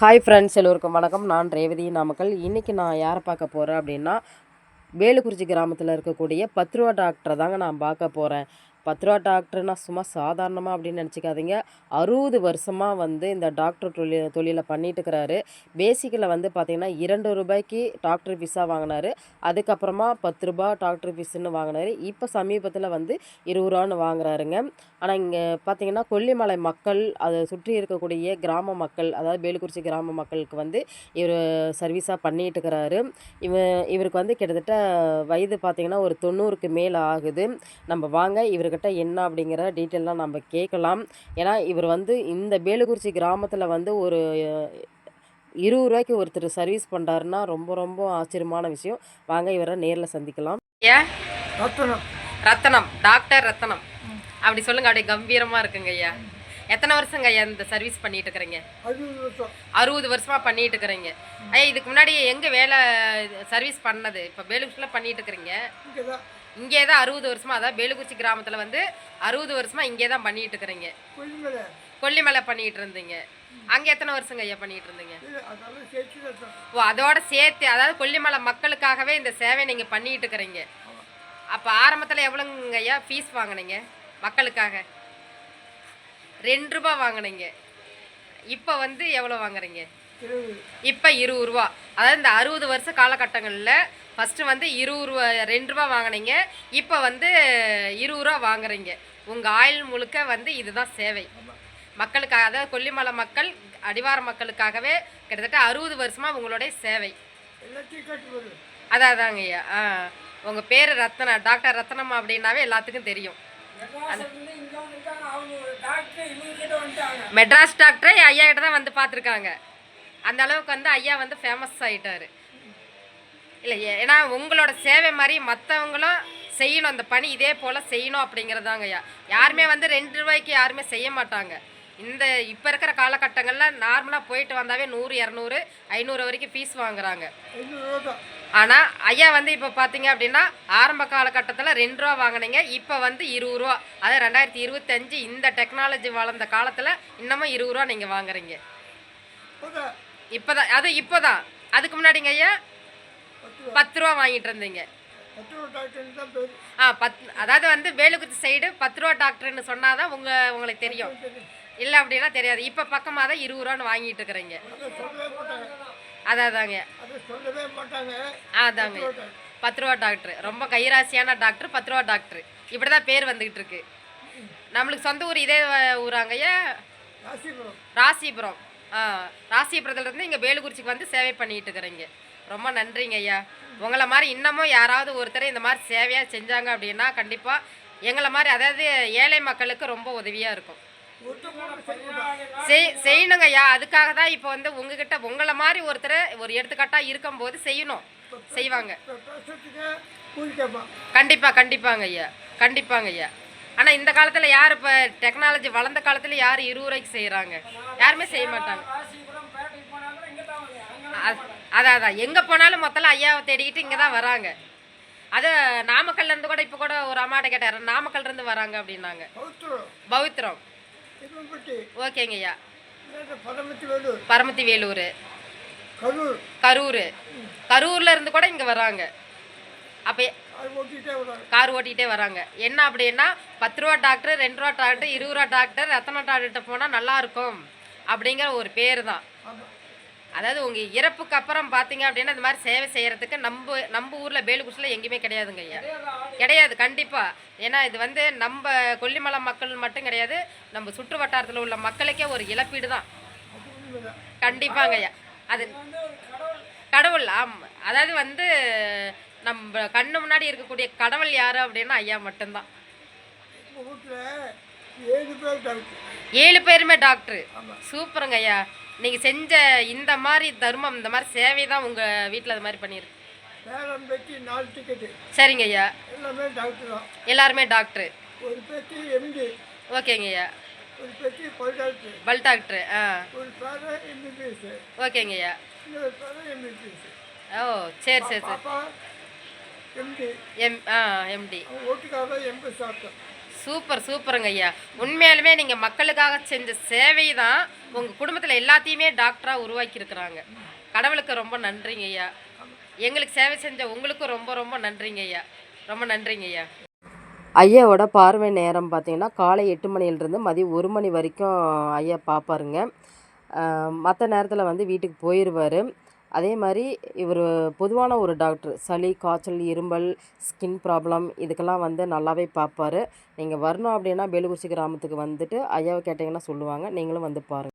Hi friends, எல்லோருக்கும் வணக்கம். நான் ரேவதி நாமக்கல். இன்றைக்கி நான் யாரை பார்க்க போகிறேன் அப்படின்னா, வேலுக்குறிச்சி கிராமத்தில் இருக்கக்கூடிய 10 ரூபா டாக்டரை தாங்க நான் பார்க்க போகிறேன். 10 ரூபா டாக்டர்னா சும்மா சாதாரணமாக அப்படின்னு நினச்சிக்காதீங்க. 60 வருஷமாக வந்து இந்த டாக்டர் தொழிலை பண்ணிட்டு இருக்கிறாரு. பேசிக்கில் வந்து பார்த்திங்கன்னா ₹2 டாக்டர் ஃபீஸாக வாங்கினார். அதுக்கப்புறமா ₹10 டாக்டர் ஃபீஸுன்னு வாங்கினார். இப்போ சமீபத்தில் வந்து ₹20 வாங்குறாருங்க. ஆனால் இங்கே பார்த்திங்கன்னா கொல்லிமலை மக்கள், அதை சுற்றி இருக்கக்கூடிய கிராம மக்கள், அதாவது வேலுக்குறிச்சி கிராம மக்களுக்கு வந்து இவர் சர்வீஸாக பண்ணிட்டு இருக்கிறாரு. இவருக்கு வந்து கிட்டத்தட்ட வயது பார்த்திங்கன்னா ஒரு 90க்கு மேலே ஆகுது. நம்ம வாங்க இவர்கிட்ட என்ன அப்படிங்கிற டீட்டெயிலாம் நம்ம கேட்கலாம். ஏன்னா இவர் வந்து இந்த வேலுக்குறிச்சி கிராமத்தில் வந்து ஒரு ₹20 ஒருத்தர் சர்வீஸ் பண்ணுறாருன்னா ரொம்ப ரொம்ப ஆச்சரியமான விஷயம். வாங்க இவரை நேரில் சந்திக்கலாம். ரத்தனம் ரத்தனம், டாக்டர் ரத்தனம் அப்படி சொல்லுங்க. அப்படியே கம்பீரமாக இருக்குங்க ஐயா. எத்தனை வருஷங்க ஐயா இந்த சர்வீஸ் பண்ணிட்டு இருக்கிறீங்க? 60 வருஷமா பண்ணிட்டு இருக்கிறீங்க. ஐயா, இதுக்கு முன்னாடி எங்கே வேலை சர்வீஸ் பண்ணது? இப்போ வேலுக்குறிச்சியில் பண்ணிட்டு இருக்கிறீங்க. இங்கே தான் 60 வருஷமா, அதாவது வேலுக்குறிச்சி கிராமத்தில் வந்து 60 வருஷமா இங்கே தான் பண்ணிட்டு இருக்கிறீங்க. கொல்லிமலை பண்ணிட்டு இருந்தீங்க. அங்கே எத்தனை வருஷங்க ஐயா பண்ணிட்டு இருந்தீங்க? ஓ, அதோட சேர்த்து, அதாவது கொல்லிமலை மக்களுக்காகவே இந்த சேவை நீங்கள் பண்ணிட்டு இருக்கிறீங்க. அப்போ ஆரம்பத்தில் எவ்வளோங்க ஐயா ஃபீஸ் வாங்கினீங்க மக்களுக்காக? ₹2 வாங்கினீங்க. இப்போ வந்து எவ்வளோ வாங்குறீங்க? இப்போ ₹20. அதாவது இந்த 60 வருஷ காலகட்டங்களில் ஃபஸ்ட்டு வந்து ₹2 வாங்கினீங்க. இப்போ வந்து ₹20 வாங்குறீங்க. உங்கள் ஆயுள் முழுக்க வந்து இதுதான் சேவை மக்களுக்காக, அதாவது கொல்லிமலை மக்கள், அடிவார மக்களுக்காகவே கிட்டத்தட்ட 60 வருஷமாக உங்களுடைய சேவை. அதாங்க ஐயா. உங்கள் பேர் ரத்னம், டாக்டர் ரத்னம் அப்படின்னாவே எல்லாத்துக்கும் தெரியும். மெட்ராஸ் டாக்டரே ஐயா கிட்ட தான் வந்து பார்த்துருக்காங்க. அந்த அளவுக்கு வந்து ஐயா வந்து ஃபேமஸ் ஆகிட்டார். இல்லை, ஏன்னா உங்களோட சேவை மாதிரி மற்றவங்களும் செய்யணும், அந்த பணி இதே போல் செய்யணும் அப்படிங்கிறதாங்க ஐயா. யாருமே வந்து ₹2 யாருமே செய்ய மாட்டாங்க. இந்த இப்போ இருக்கிற காலகட்டங்களில் நார்மலாக போயிட்டு வந்தாவே 100, 200, 500 வரைக்கும் ஃபீஸ் வாங்குறாங்க. ஆனால் ஐயா வந்து இப்போ பார்த்தீங்க அப்படின்னா ஆரம்ப காலகட்டத்தில் ₹2 வாங்கினீங்க. இப்போ வந்து ₹20, அதாவது 2025 இந்த டெக்னாலஜி வளர்ந்த காலத்தில் இன்னமும் ₹20 நீங்கள் வாங்குறீங்க. இப்போதான், அது இப்போதான். அதுக்கு முன்னாடிங்க ஐயா ₹10 வாங்கிட்டு இருந்தீங்க. அதாவது வந்து வேலுக்குறிச்சி சைடு ₹10 டாக்டர்னு சொன்னாதான் உங்களுக்கு தெரியும். இல்லை அப்படின்னா தெரியாது. இப்போ பக்கமாக தான் ₹20 வாங்கிட்டு இருக்கிறீங்க. அதாங்க அதாங்க ₹10 டாக்டர் ரொம்ப கைராசியான டாக்டர். ₹10 டாக்டர் இப்படி தான் பேர் வந்துக்கிட்டு இருக்கு. நம்மளுக்கு சொந்த ஊர் இதே ஊராங்கய்யா? ராசிபுரம். ராசிபுரத்துலேருந்து இங்கே வேலுக்குறிச்சிக்கு வந்து சேவை பண்ணிட்டு இருக்கிறீங்க. ரொம்ப நன்றிங்க ஐயா. உங்களை மாதிரி இன்னமும் யாராவது ஒருத்தர் இந்த மாதிரி சேவையாக செஞ்சாங்க அப்படின்னா கண்டிப்பாக எங்களை மாதிரி, அதாவது ஏழை மக்களுக்கு ரொம்ப உதவியாக இருக்கும். செய்யணுங்க ஐயா. அதுக்காக தான் இப்போ வந்து உங்ககிட்ட உங்களை மாதிரி ஒருத்தர் ஒரு எடுத்துக்காட்டாக இருக்கும்போது செய்யணும், செய்வாங்க. கண்டிப்பாங்க ஐயா, கண்டிப்பாங்க ஐயா. ஆனால் இந்த காலத்தில் யார், இப்போ டெக்னாலஜி வளர்ந்த காலத்தில் யார் ₹20 செய்கிறாங்க? யாருமே செய்ய மாட்டாங்க. அதான் எங்கே போனாலும் மொத்தம் ஐயாவை தேடிக்கிட்டு இங்கே தான் வராங்க. அது நாமக்கல்லேருந்து கூட இப்போ கூட ஒரு அம்மாட்ட கேட்டார், நாமக்கல்லேருந்து வராங்க அப்படின்னாங்க. பவித்ரம். ஓகேங்க ஐயா. பரமத்தி வேலூர், கரூர்ல இருந்து கூட இங்கே வராங்க. அப்போ கார் ஓட்டிகிட்டே வராங்க. என்ன அப்படின்னா ₹10 டாக்டர், ₹2 டாக்டர், ₹20 டாக்டர், ரத்தன டாக்டர்கிட்ட போனால் நல்லாயிருக்கும் அப்படிங்கிற ஒரு பேர் தான். அதாவது உங்கள் இறப்புக்கு அப்புறம் பார்த்தீங்க அப்படின்னா இந்த மாதிரி சேவை செய்கிறதுக்கு நம்ம ஊரில் வேலுக்குறிச்சியில் எங்கேயுமே கிடையாதுங்க ஐயா. கிடையாது கண்டிப்பாக. ஏன்னா இது வந்து நம்ம கொல்லிமலை மக்கள் மட்டும் கிடையாது, நம்ம சுற்று வட்டாரத்தில் உள்ள மக்களுக்கே ஒரு இழப்பீடு தான். கண்டிப்பாங்க ஐயா. அது கடவுள். அதாவது வந்து நம்ம கண்ணு முன்னாடி இருக்கக்கூடிய கடவுள் யார் அப்படின்னா ஐயா மட்டும்தான். 7 பேருமே டாக்டரு. சூப்பருங்க ஐயா. நீங்கள் செஞ்ச இந்த மாதிரி தர்மம், இந்த மாதிரி சேவை தான் உங்கள் வீட்டில் அது மாதிரி பண்ணியிருக்கு. சரிங்க ஐயா. எல்லாருமே டாக்டரு. ஓகேங்க ஐயா. பல் டாக்டரு. ஓகேங்க ஐயா. ஓ, சரி. எம்டி. சூப்பர் சூப்பருங்க ஐயா. உண்மையாலுமே நீங்க மக்களுக்காக செஞ்ச சேவை தான் உங்க குடும்பத்துல எல்லாத்தையுமே டாக்டரா உருவாக்கியிருக்கிறாங்க. கடவுளுக்கு ரொம்ப நன்றிங்க ஐயா. எங்களுக்கு சேவை செஞ்ச உங்களுக்கும் ரொம்ப ரொம்ப நன்றிங்க ஐயா. ரொம்ப நன்றிங்க ஐயா. ஐயாவோட பார்வை நேரம் பார்த்தீங்கன்னா, காலை 8 மணியிலிருந்து மதியம் 1 மணி வரைக்கும் ஐயா பார்ப்பாருங்க. மத்த நேரத்தில வந்து வீட்டுக்கு போயிருவாரு. அதே மாரி இவரு பொதுவான ஒரு டாக்டர். சளி, காய்ச்சல், இருமல், ஸ்கின் ப்ராப்ளம் இதுக்கெல்லாம் வந்து நல்லாவே பார்ப்பாரு. நீங்க வரணும் அப்டின்னா, பேலுக்குறிச்சி கிராமத்துக்கு வந்துட்டு ஐயாவ கேட்டீங்கன்னா சொல்லுவாங்க. நீங்களும் வந்து பாருங்க.